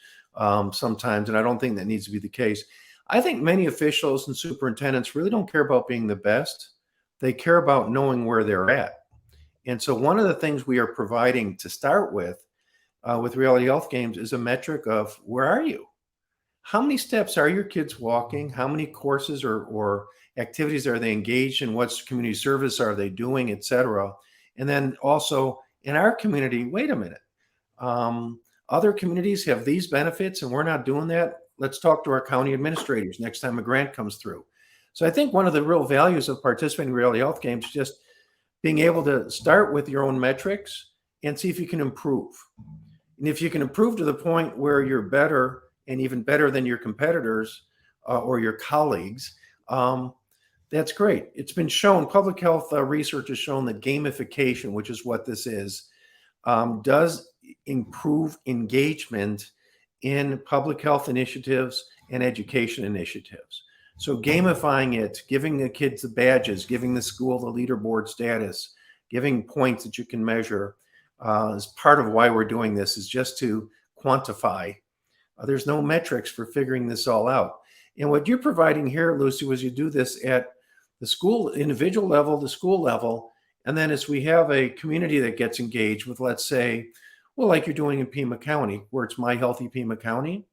sometimes, and I don't think that needs to be the case. I think many officials and superintendents really don't care about being the best. They care about knowing where they're at. And so one of the things we are providing to start with Reality Health Games is a metric of where are you? How many steps are your kids walking? How many courses or activities are they engaged in? What community service are they doing, et cetera? And then also in our community, wait a minute. Other communities have these benefits and we're not doing that. Let's talk to our county administrators next time a grant comes through. So I think one of the real values of participating in Reality Health Games is just being able to start with your own metrics and see if you can improve. And if you can improve to the point where you're better and even better than your competitors or your colleagues, that's great. It's been shown, public health research has shown that gamification, which is what this is, does improve engagement in public health initiatives and education initiatives. So gamifying it, giving the kids the badges, giving the school the leaderboard status, giving points that you can measure is part of why we're doing this, is just to quantify. There's no metrics for figuring this all out. And what you're providing here, Lucy, was you do this at the school, individual level, the school level, and then as we have a community that gets engaged with, let's say, well, like you're doing in Pima County, where it's My Healthy Pima County,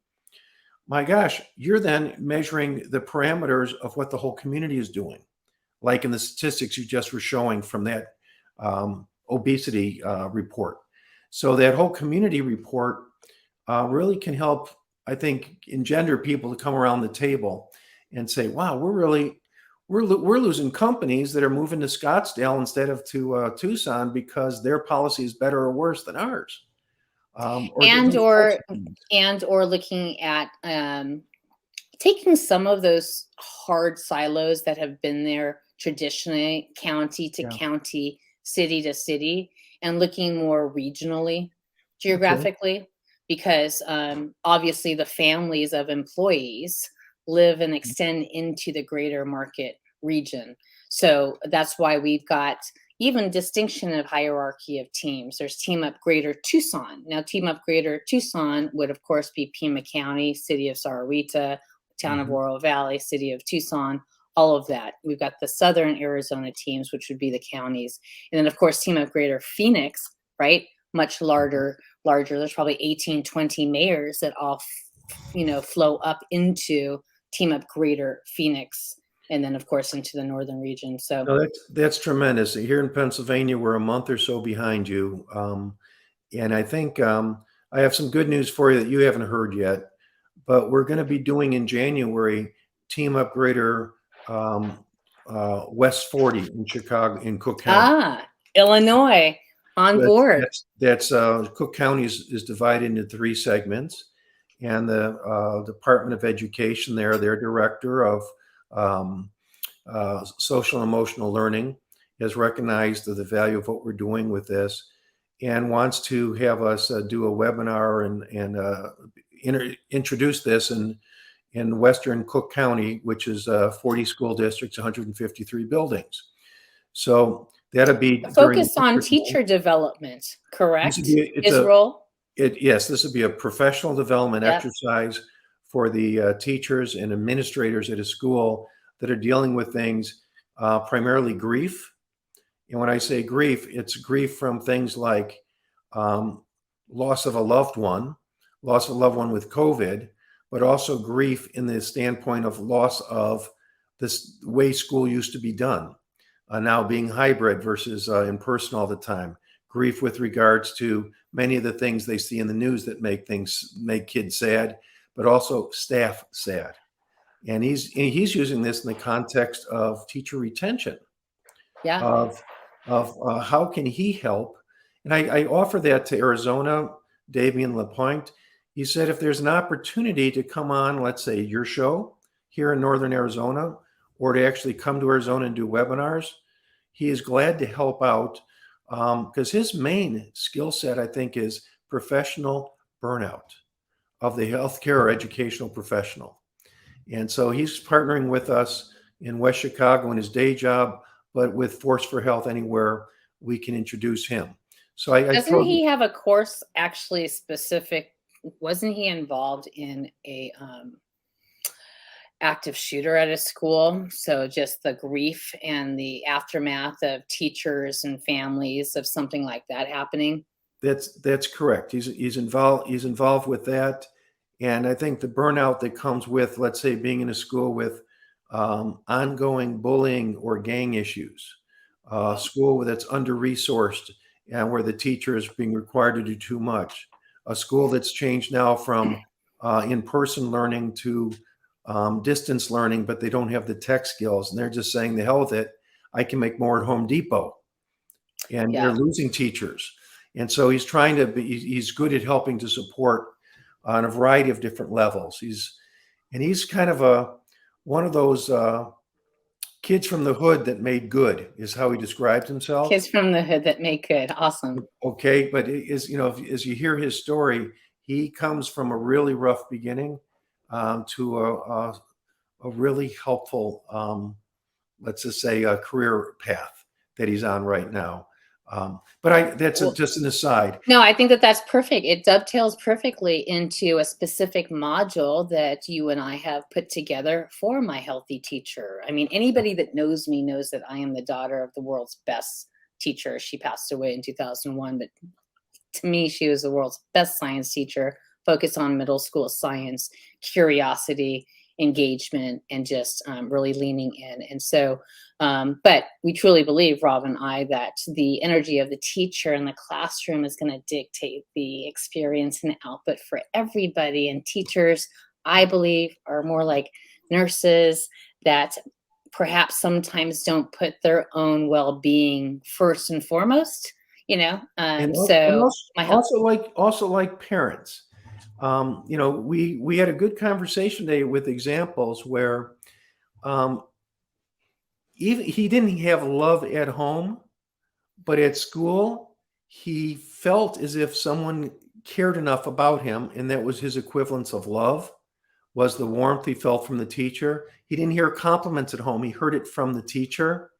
my gosh, you're then measuring the parameters of what the whole community is doing, like in the statistics you just were showing from that obesity report. So that whole community report really can help, I think, engender people to come around the table and say, wow, we're losing companies that are moving to Scottsdale instead of to Tucson because their policy is better or worse than ours. Or looking at taking some of those hard silos that have been there traditionally, county to county, city to city, and looking more regionally, geographically, because obviously the families of employees live and extend into the greater market region. So that's why we've got even distinction of hierarchy of teams. There's Team Up Greater Tucson. Now, Team Up Greater Tucson would, of course, be Pima County, City of Sahuarita, Town of Oro Valley, City of Tucson, all of that. We've got the Southern Arizona teams, which would be the counties. And then, of course, Team Up Greater Phoenix, right? Much larger. There's probably 18, 20 mayors that all, flow up into Team Up Greater Phoenix. And then, of course, into the northern region. So no, that's tremendous. Here in Pennsylvania, we're a month or so behind you. And I think I have some good news for you that you haven't heard yet. but we're going to be doing in January Team Upgrader West 40 in Chicago, in Cook County. Illinois on board. That's Cook County is divided into 3 segments, and the Department of Education there, their director of social and emotional learning, has recognized the value of what we're doing with this, and wants to have us do a webinar and introduce this in Western Cook County, which is 40 school districts, 153 buildings. So that'll be focused on teacher development, correct? His role? Yes, this would be a professional development exercise for the teachers and administrators at a school that are dealing with things, primarily grief. And when I say grief, it's grief from things like loss of a loved one with COVID, but also grief in the standpoint of loss of this way school used to be done, now being hybrid versus in person all the time. Grief with regards to many of the things they see in the news that make kids sad, but also staff sad. And he's using this in the context of teacher retention. Of how can he help? And I offer that to Arizona, Davian LaPointe. He said, if there's an opportunity to come on, let's say your show here in Northern Arizona, or to actually come to Arizona and do webinars, he is glad to help out, because his main skill set, I think, is professional burnout of the healthcare or educational professional. And so he's partnering with us in West Chicago in his day job, but with Force for Health anywhere we can introduce him. So doesn't he have a course actually specific? Wasn't he involved in a active shooter at a school? So just the grief and the aftermath of teachers and families of something like that happening. That's correct. He's involved with that. And I think the burnout that comes with, let's say, being in a school with ongoing bullying or gang issues, school that's under-resourced and where the teacher is being required to do too much, a school that's changed now from in-person learning to distance learning, but they don't have the tech skills, and they're just saying, the hell with it, I can make more at Home Depot. And they're losing teachers. And so he's he's good at helping to support on a variety of different levels. He's kind of one of those kids from the hood that made good, is how he describes himself. Kids from the hood that make good. Awesome. Okay. But as you hear his story, he comes from a really rough beginning to a really helpful, let's just say, a career path that he's on right now. But that's just an aside. No, I think that's perfect. It dovetails perfectly into a specific module that you and I have put together for My Healthy Teacher. I mean, anybody that knows me knows that I am the daughter of the world's best teacher. She passed away in 2001, but to me, she was the world's best science teacher, focused on middle school science, curiosity, engagement, and just really leaning in. And so, but we truly believe, Rob and I, that the energy of the teacher in the classroom is going to dictate the experience and output for everybody. And teachers, I believe, are more like nurses that perhaps sometimes don't put their own well-being first and foremost, also like parents. We had a good conversation today with examples where even he didn't have love at home, but at school, he felt as if someone cared enough about him, and that was his equivalence of love, was the warmth he felt from the teacher. He didn't hear compliments at home. He heard it from the teacher.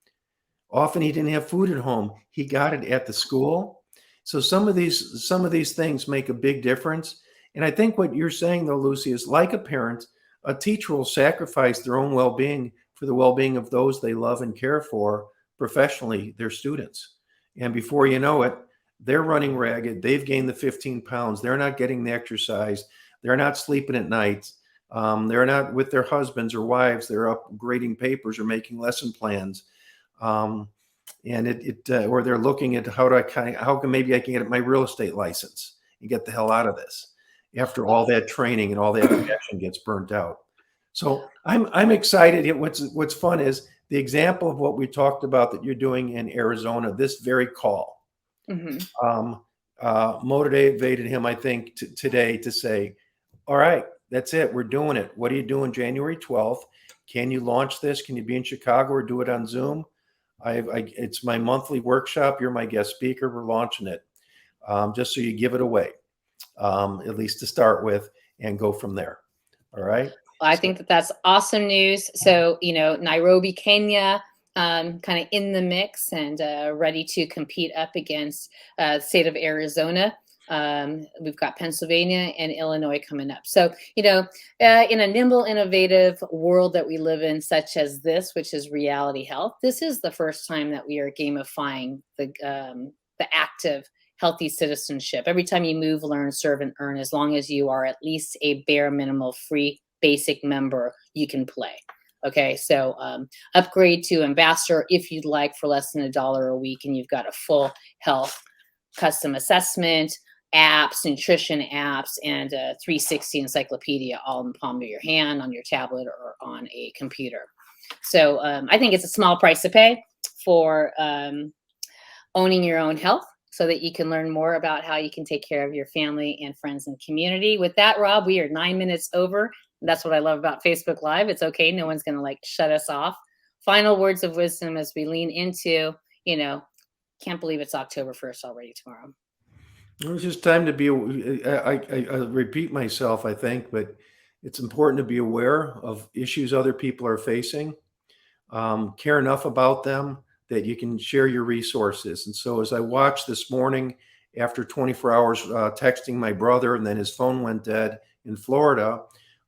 Often he didn't have food at home. He got it at the school. So some of these things make a big difference. And I think what you're saying, though, Lucy, is like a parent, a teacher will sacrifice their own well-being for the well-being of those they love and care for professionally, their students. And before you know it, they're running ragged. They've gained the 15 pounds. They're not getting the exercise. They're not sleeping at night. They're not with their husbands or wives. They're up grading papers or making lesson plans. Or they're looking at how can maybe I can get my real estate license and get the hell out of this. after all that training and all that passion gets burnt out. So I'm excited. What's fun is the example of what we talked about that you're doing in Arizona, this very call, motivated him, I think, today to say, all right, that's it. We're doing it. What are you doing January 12th? Can you launch this? Can you be in Chicago or do it on Zoom? It's my monthly workshop. You're my guest speaker. We're launching it. Just so you give it away, at least to start with, and go from there. All right. I think that that's awesome news. So, Nairobi, Kenya, kind of in the mix and ready to compete up against the state of Arizona. We've got Pennsylvania and Illinois coming up. So, in a nimble, innovative world that we live in, such as this, which is reality health, this is the first time that we are gamifying the active healthy citizenship. Every time you move, learn, serve, and earn, as long as you are at least a bare minimal free basic member, you can play. Okay, so upgrade to ambassador if you'd like for less than $1 a week, and you've got a full health custom assessment, apps, nutrition apps, and a 360 encyclopedia all in the palm of your hand, on your tablet, or on a computer. So I think it's a small price to pay for owning your own health, so that you can learn more about how you can take care of your family and friends and community. With that, Rob, we are 9 minutes over. That's what I love about Facebook Live. It's okay. No one's going to shut us off. Final words of wisdom as we lean into, can't believe it's October 1st already tomorrow. It's just time to be, I repeat myself, I think, but it's important to be aware of issues other people are facing, care enough about them that you can share your resources. And so as I watched this morning, after 24 hours texting my brother, and then his phone went dead in Florida,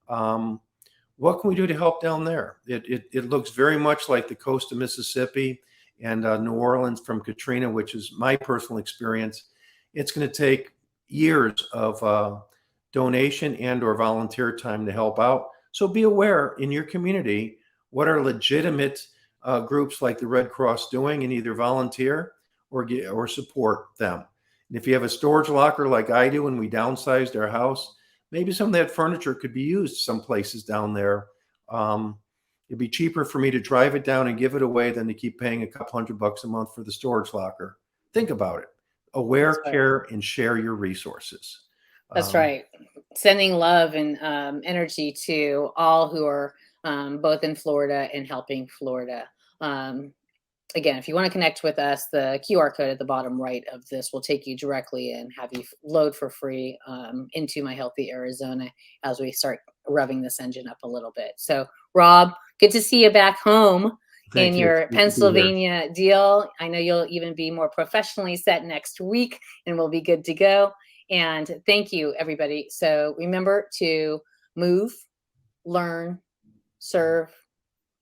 what can we do to help down there? It looks very much like the coast of Mississippi and New Orleans from Katrina, which is my personal experience. It's going to take years of donation and or volunteer time to help out. So be aware in your community, what are legitimate groups like the Red Cross doing, and either volunteer or support them. And if you have a storage locker like I do, and we downsized our house, maybe some of that furniture could be used some places down there. It'd be cheaper for me to drive it down and give it away than to keep paying a couple $100 a month for the storage locker. Think about it. Aware, care, and share your resources. That's right. Sending love and energy to all who are both in Florida and helping Florida. Again, if you want to connect with us, the QR code at the bottom right of this will take you directly and have you load for free into My Healthy Arizona as we start revving this engine up a little bit. So, Rob, good to see you back home in your Pennsylvania deal. I know you'll even be more professionally set next week, and we'll be good to go. And thank you, everybody. So remember to move, learn, serve,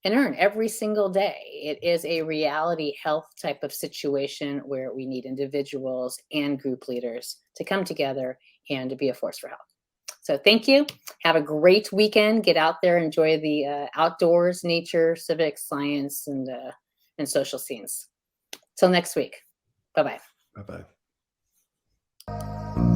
and earn every single day. It is a reality health type of situation where we need individuals and group leaders to come together and to be a force for health. So thank you. Have a great weekend. Get out there, enjoy the outdoors, nature, civics, science, and social scenes. Till next week. Bye-bye. Bye-bye.